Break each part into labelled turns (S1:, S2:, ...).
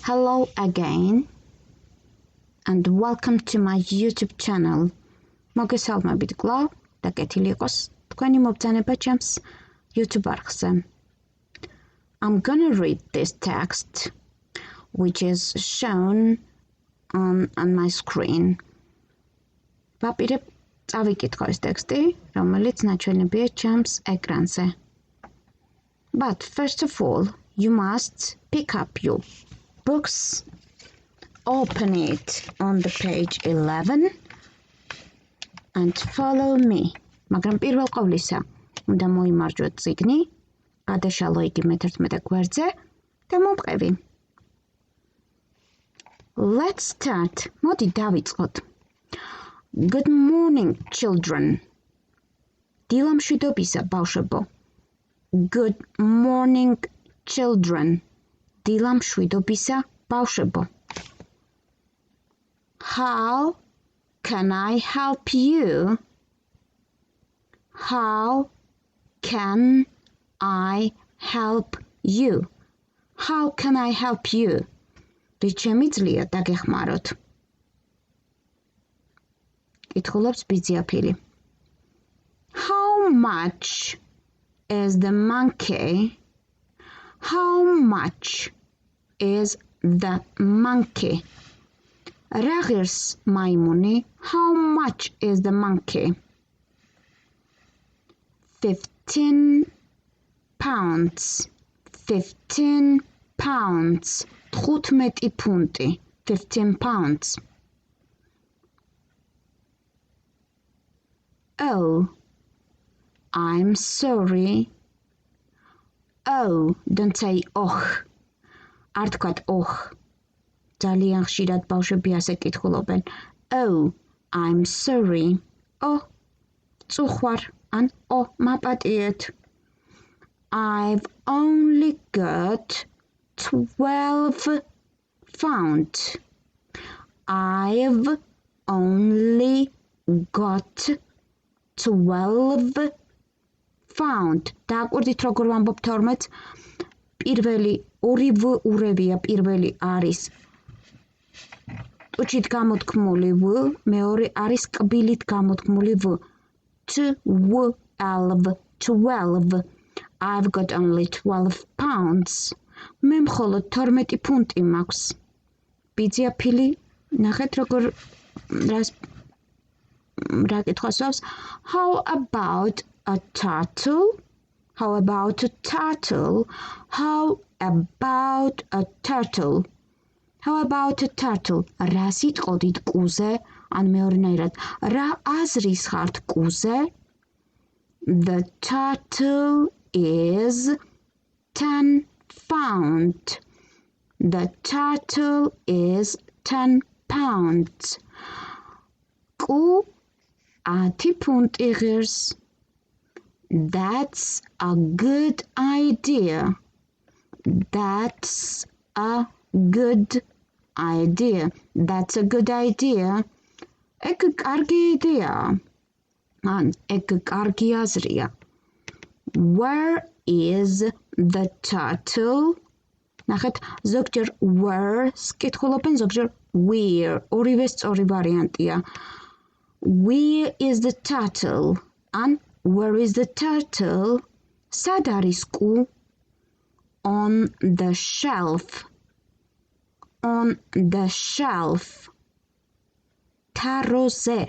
S1: Hello again and welcome to my YouTube channel. მოგესალმებით კვლავ და კეთილი იყოს თქვენი მობრძანება ჩემს YouTube არხზე. I'm gonna read this text which is shown on my screen. ვაპირებ წავიკითხო ეს ტექსტი, რომელიც ნაჩვენებია ჩემს ეკრანზე. But first of all, you must pick up your books, open it on the page 11 and follow me. მაგრამ პირველ ყოვლისა, უნდა მოიმარჯვოთ წიგნი, გადაშალო იგი მე-11 გვერდზე და მომყევი. Let's start. მოდი დავიწყოთ. Good morning, children. დილამშვიდობისა, ბავშვებო. Good morning, children. დილამშვიდობისა, ბავშვებო. How can I help you? How can I help you? How can I help you? რით შემიძლია დაგეხმაროთ? კითხულობს ბიძიაფილი. How much is the monkey? How much is the monkey? რა ღირს მაიმუნი? How much is the monkey? 15 pounds. 15 pounds. 15 ფუნტი. 15 pounds. Oh, I'm sorry. Oh, don't say oh. არ თქვათ oh. ძალიან ხშირად ბავშვები ასე კითხულობენ. Oh, I'm sorry. Oh, წუხვარ ან oh, მაპატიეთ. I've only got 12 pounds. I've only got 12 pounds. დააკვირდით როგორ ვამბობ 12? პირველი ორი v ურევია, პირველი არის ტუჩით გამოთქმული v, მეორე არის კბილით გამოთქმული v. 12. I've got only 12 pounds. მე მხოლოდ 12 ფუნტი მაქვს. ბიძიაფილი, ნახეთ როგორ რა კითხვას ვავს. How about a turtle? How about a turtle? How about a turtle? How about a turtle? რა სიტყოდით კუზე? ან მეორნაირად, რა აზრის ხართ კუზე? The turtle is 10 pounds. The turtle is 10 pounds. Კუ 10 ფუნტი ღირს. That's a good idea. That's a good idea. That's a good idea. ეგ კარგი იდეაა. ან ეგ კარგი აზრია. Where is the turtle? ნახეთ, ზოგჯერ where კითხულობენ, ზოგჯერ where. ორივე სწორი ვარიანტია. Where is the turtle? ან where is the turtle? სად არის კუ? On the shelf. On the shelf. თაროზე.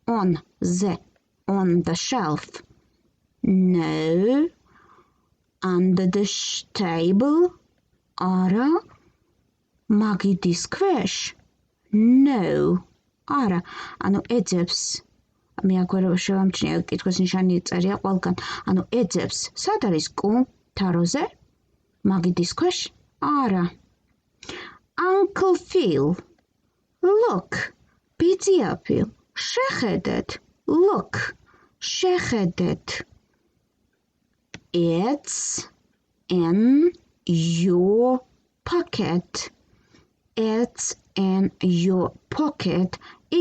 S1: On the shelf. No. Under the table. არა. მაგიდის ქვეშ. No. არა. ანუ ეძებს. მე აგვერ შევამჩნია კითხვის ნიშანი წერია ყველგან. ანუ ეძებს. სად არის კუ? თაროზე? მაგიდის ქვეშ? არა. Uncle Phil. Look. ბიძიაფილ. შეხედეთ. Look. შეხედეთ. It's in your pocket. It's in your pocket.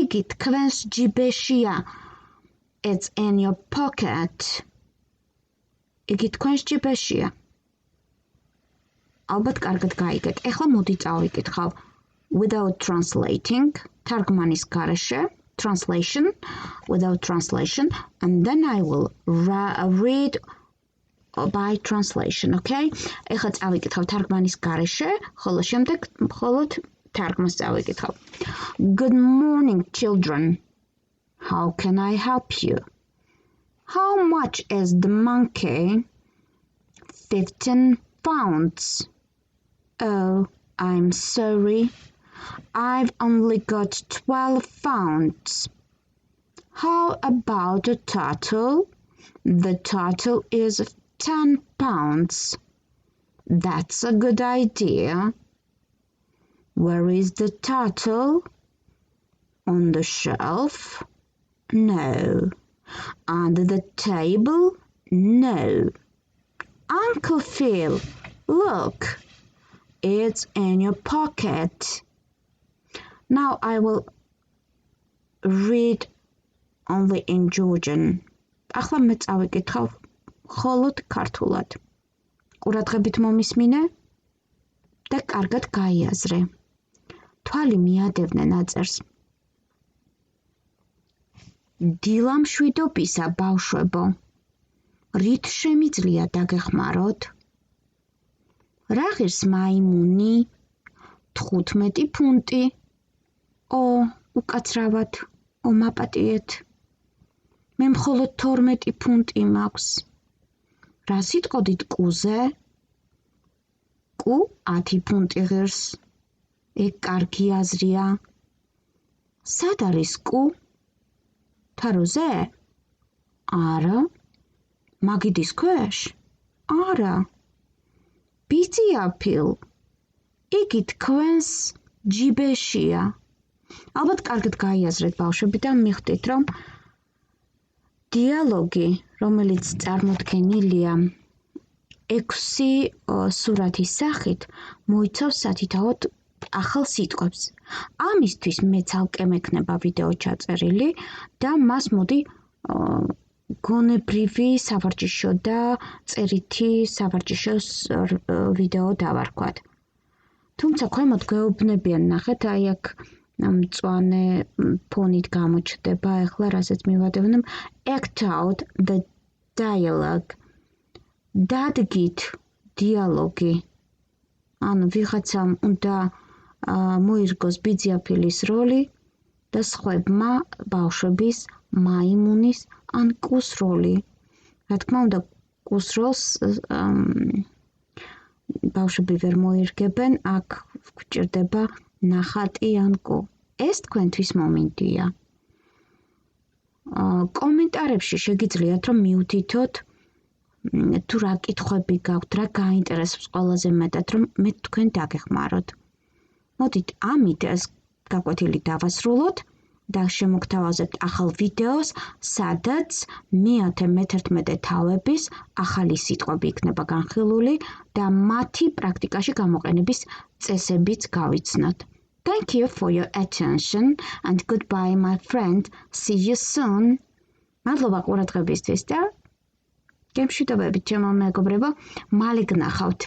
S1: იგი თქვენს ჯიბეშია. It's in your pocket. იგი თქვენს ჯიბეშია. ალბათ კარგად გაიგეთ. ეხლა მოდი წავიკითხავ. Without translating, თარგმანის გარეშე, translation, without translation, and then I will read by translation, okay? ეხლა წავიკითხავ თარგმანის გარეშე, ხოლო შემდეგ მხოლოდ თარგმანს წავიკითხავ. Good morning, children. How can I help you? How much is the monkey? 15 pounds. Oh, I'm sorry. I've only got 12 pounds. How about the turtle? The turtle is 10 pounds. That's a good idea. Where is the turtle? On the shelf? No. Under the table? No. Uncle Phil, look. It's in your pocket. Now I will read only in Georgian. ახლა მე წავიკითხავ მხოლოდ ქართულად. ყურადღებით მომისმინე და კარგად გაიაზრე. თვალი მიადევნე ნაწერს. დილა მშვიდობისა, ბავშვებო. რით შემიძლია დაგეხმაროთ? რა ღირს მაიმუნი? 15 ფუნტი. უკაცრავად, მაპატიეთ. მე მხოლოდ 12 ფუნტი მაქვს. რა სიტყოდით კუზე? კუ 10 ფუნტი ღირს. ეგ კარგი აზრია. სად არის კუ? თაროზე? არა. მაგიდის ქვეშ? არა. ბიძია ფილ. იგი თქვენს ჯიბეშია. ალბათ კარგად გაიაზრეთ ბავშვები და მიხვდით, რომ დიალოგი, რომელიც წარმოდგენილია 6 სურათის სახით, მოიცავს სათითაოდ ახალ სიტყვებს. ამისთვის მე ცალკე მექნება ვიდეო ჩაწერილი და მას მოდი გონებრივი სავარჯიშო და წერითი სავარჯიშოს ვიდეო დავარქვათ. თუმცა ქვემოთ გვეუბნებიან, ნახეთ, აი აქ მწვანე ფონით გამოჩნდება, ახლა რასაც მივადევნებ, act out the dialogue. დადგით დიალოგი. ანუ ვიღაცამ უნდა მოირგოს ბიძიაფილის როლი და სხვებმა ბავშვების მაიმუნის ან კუს როლი. რა თქმა უნდა, კუს როლს ბავშვები ვერ მოირგებენ, აქ გვჭირდება ნახატი ან კუ. ეს თქვენთვის მომინდია. კომენტარებში შეგიძლიათ რომ მიუთითოთ თუ რა კითხვები გაქვთ, რა გაინტერესებს ყველაზე მეტად, რომ მე თქვენ დაგეხმაროთ. მოდით ამით ეს გაკვეთილი დავასრულოთ და შემოგთავაზებთ ახალ ვიდეოს, სადაც მე-11 თავების ახალი სიტყვები იქნება განხილული და მათი პრაქტიკაში გამოყენების წესებიც გავიცნოთ. Thank you for your attention and goodbye my friend. See you soon. მადლობა ყურადღებისთვის და გემშვიდობებით ჩემო მეგობრებო, მალე გნახავთ.